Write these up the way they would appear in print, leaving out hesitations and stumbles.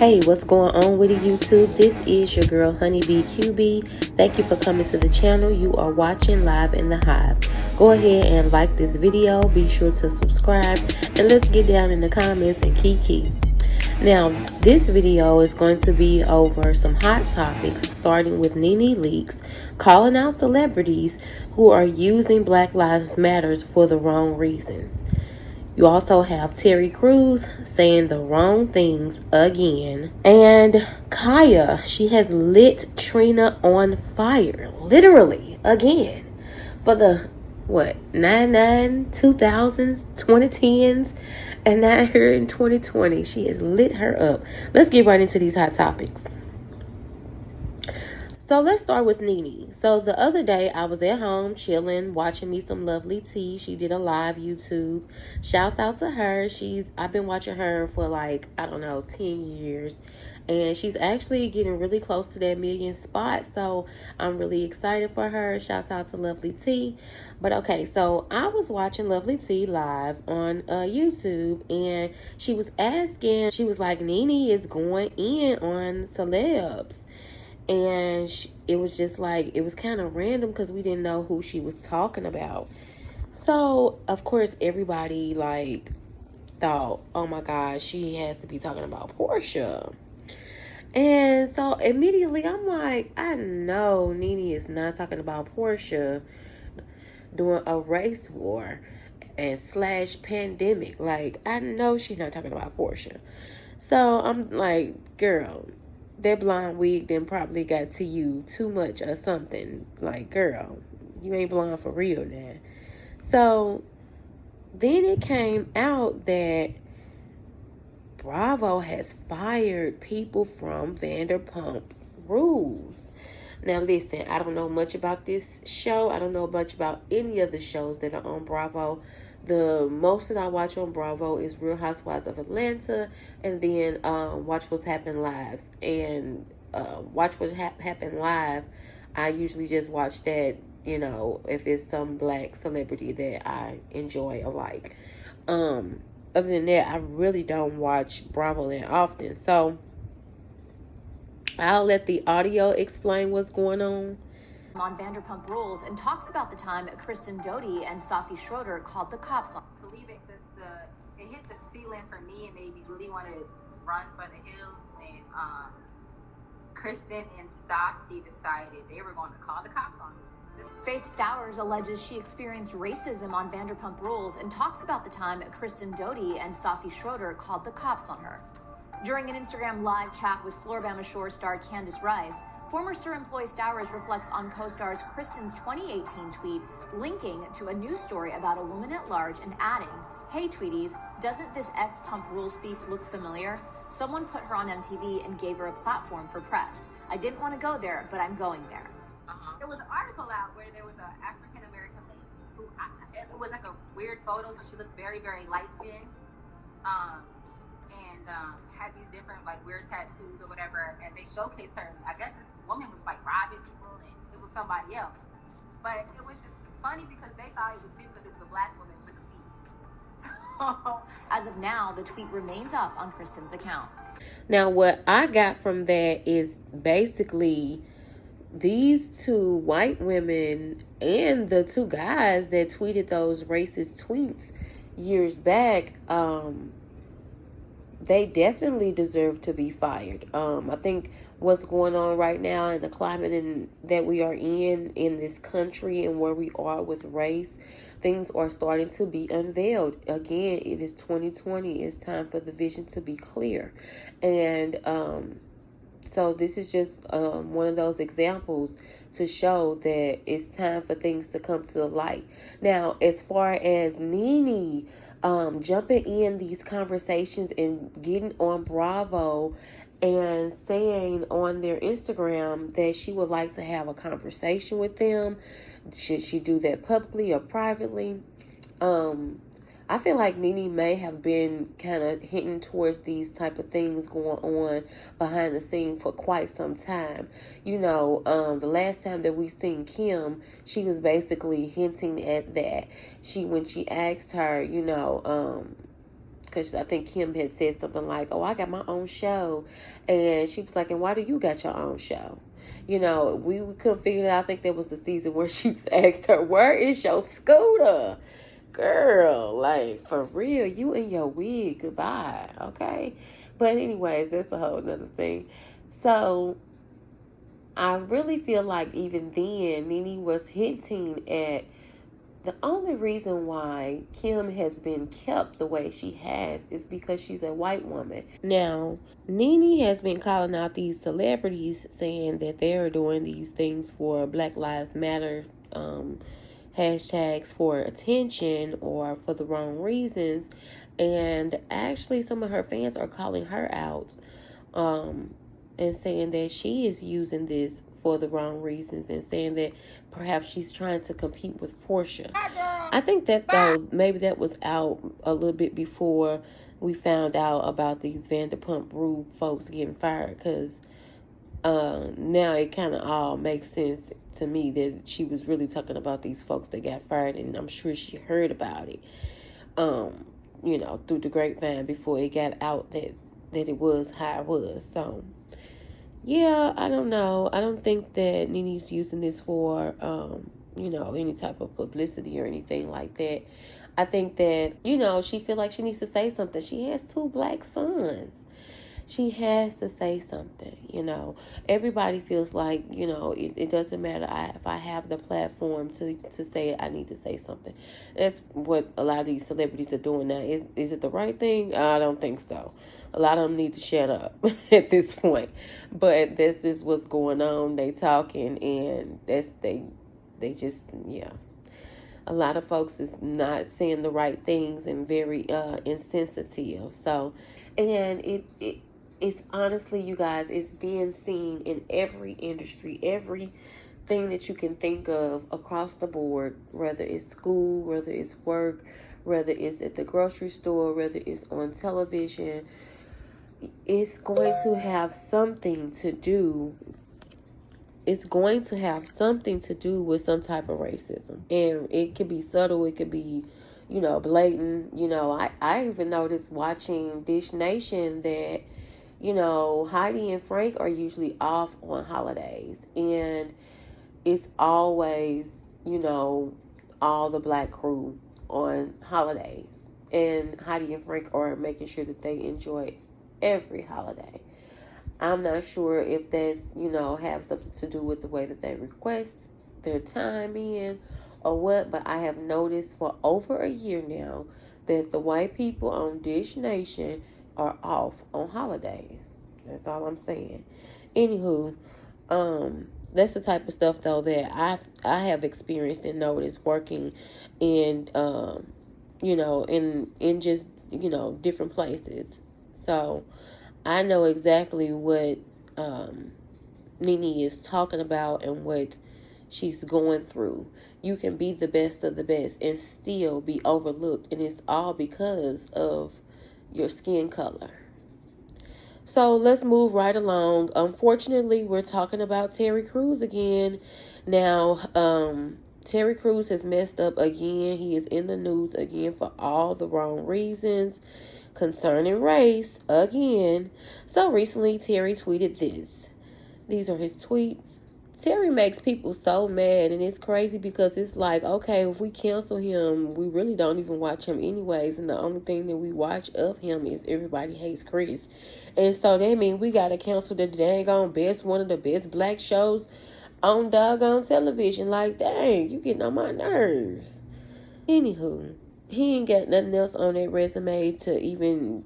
Hey, what's going on with the YouTube? This is your girl Honeybee QB. Thank you for coming to the channel. You are watching Live in the Hive. Go ahead and like this video. Be sure to subscribe. And let's get down in the comments and kiki. Now, this video is going to be over some hot topics, starting with NeNe leaks, calling out celebrities who are using Black Lives Matters for the wrong reasons. You also have Terry Crews saying the wrong things again. And Khia, she has lit Trina on fire, literally, again. For the, 2000s, 2010s, and now here in 2020. She has lit her up. Let's get right into these hot topics. So let's start with NeNe. So the other day I was at home chilling, watching me some lovely tea. She did a live YouTube. Shouts out to her. I've been watching her for 10 years. And she's actually getting really close to that 1 million spot. So I'm really excited for her. Shouts out to Lovely T. But okay, so I was watching Lovely T live on YouTube, and she was like, NeNe is going in on Celebs. And it was just like, it was kind of random because we didn't know who she was talking about. So, of course, everybody thought, oh my God, she has to be talking about Porsha. And so immediately I'm like, I know NeNe is not talking about Porsha during a race war and / pandemic. I know she's not talking about Porsha. So I'm like, girl, that blonde wig then probably got to you too much or something. Girl, you ain't blonde for real now. So then it came out that Bravo has fired people from Vanderpump Rules. Now listen, I don't know much about this show. I don't know much about any of the shows that are on Bravo. The most that I watch on Bravo is Real Housewives of Atlanta, and then Watch What's Happened Live. And Watch What's Happened Live, I usually just watch that, if it's some black celebrity that I enjoy or like. Other than that, I really don't watch Bravo that often. So I'll let the audio explain what's going on Vanderpump Rules, and talks about the time Kristen Doty and Stassi Schroeder called the cops on. I believe it hit the ceiling for me and made me really want to run for the hills when Kristen and Stassi decided they were going to call the cops on me. Faith Stowers alleges she experienced racism on Vanderpump Rules and talks about the time Kristen Doty and Stassi Schroeder called the cops on her. During an Instagram live chat with Floribama Shore star Candace Rice, former SUR employee Stowers reflects on co-stars Kristen's 2018 tweet linking to a news story about a woman at large and adding, "Hey tweeties, doesn't this ex-Pump Rules thief look familiar? Someone put her on MTV and gave her a platform for press. I didn't want to go there, but I'm going there." There was an article out where there was an African-American lady who, it was like a weird photo, so she looked very, very light-skinned. Had these different weird tattoos or whatever, and they showcased her. I guess this woman was robbing people, and it was somebody else. But it was just funny because they thought it was me because it was a black woman with a thief. So as of now, the tweet remains up on Kristen's account. Now, what I got from that is basically these two white women and the two guys that tweeted those racist tweets years back, they definitely deserve to be fired. I think what's going on right now in the climate that we are in this country and where we are with race, things are starting to be unveiled. Again, it is 2020. It's time for the vision to be clear. And so this is just one of those examples to show that it's time for things to come to the light. Now, as far as NeNe jumping in these conversations and getting on Bravo and saying on their Instagram that she would like to have a conversation with them, should she do that publicly or privately? I feel like NeNe may have been kind of hinting towards these type of things going on behind the scene for quite some time. The last time that we seen Kim, she was basically hinting at that. When she asked her, because I think Kim had said something like, oh, I got my own show. And she was like, and why do you got your own show? You know, we couldn't figure it out. I think that was the season where she asked her, where is your scooter? Girl, like, for real, you and your wig, goodbye, okay? But anyways, that's a whole nother thing. So, I really feel like even then, NeNe was hinting at the only reason why Kim has been kept the way she has is because she's a white woman. Now, NeNe has been calling out these celebrities saying that they're doing these things for Black Lives Matter hashtags for attention or for the wrong reasons. And actually, some of her fans are calling her out and saying that she is using this for the wrong reasons and saying that perhaps she's trying to compete with Porsha. I think that, though, maybe that was out a little bit before we found out about these Vanderpump Rules folks getting fired, because now it kind of all makes sense to me that she was really talking about these folks that got fired, and I'm sure she heard about it, you know, through the grapevine before it got out that it was how it was. So, yeah, I don't know. I don't think that NeNe's using this for, you know, any type of publicity or anything like that. I think that, you know, she feel like she needs to say something. She has 2 black sons. She has to say something, you know. Everybody feels like, you know, it doesn't matter if I have the platform to say it, I need to say something. That's what a lot of these celebrities are doing now. Is it the right thing? I don't think so. A lot of them need to shut up at this point. But this is what's going on. They talking, and they just, yeah. A lot of folks is not saying the right things and very insensitive. So, and it's honestly, you guys, it's being seen in every industry, everything that you can think of across the board, whether it's school, whether it's work, whether it's at the grocery store, whether it's on television. It's going to have something to do it's going to have something to do with some type of racism. And it could be subtle, it could be, you know, blatant. You know, I even noticed watching Dish Nation that, you know, Heidi and Frank are usually off on holidays. And it's always, you know, all the black crew on holidays. And Heidi and Frank are making sure that they enjoy every holiday. I'm not sure if that's, you know, have something to do with the way that they request their time in or what, but I have noticed for over a year now that the white people on Dish Nation are off on holidays. That's all I'm saying. Anywho, that's the type of stuff, though, that I have experienced and noticed working in, you know, in just, you know, different places. So I know exactly what NeNe is talking about and what she's going through. You can be the best of the best and still be overlooked, and it's all because of your skin color. So let's move right along. Unfortunately, we're talking about Terry Crews again. Now, Terry Crews has messed up again. He is in the news again for all the wrong reasons concerning race again. So recently, Terry tweeted this. These are his tweets. Terry makes people so mad, and it's crazy because it's like, okay, if we cancel him, we really don't even watch him anyways, and the only thing that we watch of him is Everybody Hates Chris. And so that means we gotta cancel the dang on one of the best black shows on doggone television. Like, dang, you getting on my nerves. Anywho, he ain't got nothing else on that resume to even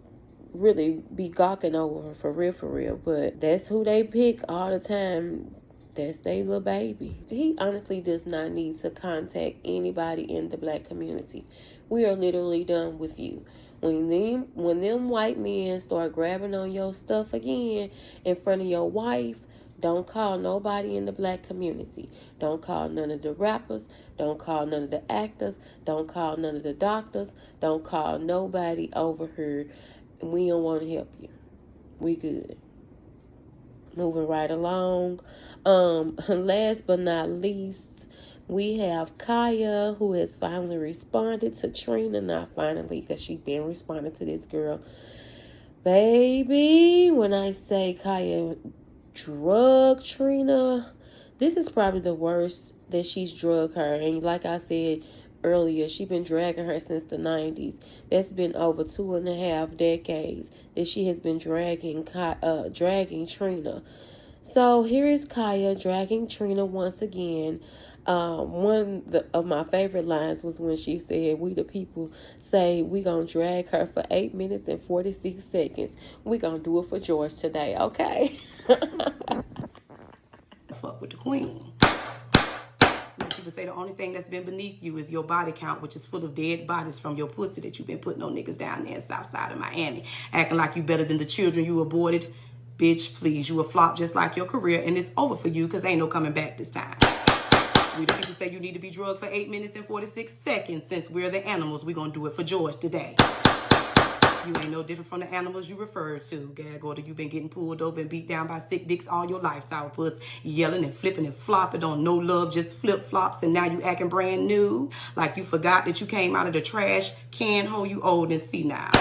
really be gawking over for real. But that's who they pick all the time. That's their little baby. He honestly does not need to contact anybody in the black community. We are literally done with you. When them white men start grabbing on your stuff again in front of your wife, don't call nobody in the black community. Don't call none of the rappers. Don't call none of the actors. Don't call none of the doctors. Don't call nobody over here. We don't want to help you. We good. Moving right along. Last but not least, We have Khia, who has finally responded to Trina. Not finally, because she's been responding to this girl. Baby, when I say Khia drug Trina, this is probably the worst that she's drugged her. And like I said earlier, she's been dragging her since the 90s. That's been over 2.5 decades that she has been dragging Trina. So here is Khia dragging Trina once again. One of my favorite lines was when she said, "We the people say we gonna drag her for 8 minutes and 46 seconds. We gonna do it for George today, okay?" Fuck with the queen. People say the only thing that's been beneath you is your body count, which is full of dead bodies from your pussy that you've been putting on niggas down there in South Side of Miami, acting like you better than the children you aborted. Bitch, please, you a flop just like your career, and it's over for you because ain't no coming back this time. We the people say you need to be drugged for 8 minutes and 46 seconds. Since we're the animals, we gonna do it for George today. You ain't no different from the animals you referred to. Gag order, you been getting pulled over and beat down by sick dicks all your life. Sourpuss yelling and flipping and flopping on no love, just flip-flops. And now you acting brand new. Like you forgot that you came out of the trash can hole, you old and senile.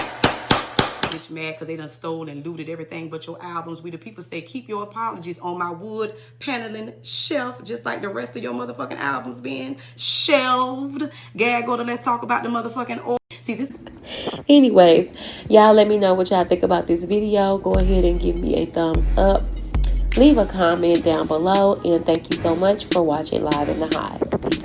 Bitch mad because they done stole and looted everything but your albums. We the people say keep your apologies on my wood paneling shelf, just like the rest of your motherfucking albums being shelved. Gag order, let's talk about the motherfucking oil. See this. Anyways, y'all let me know what y'all think about this video. Go ahead and give me a thumbs up. Leave a comment down below. And thank you so much for watching Live in the Hive. Peace.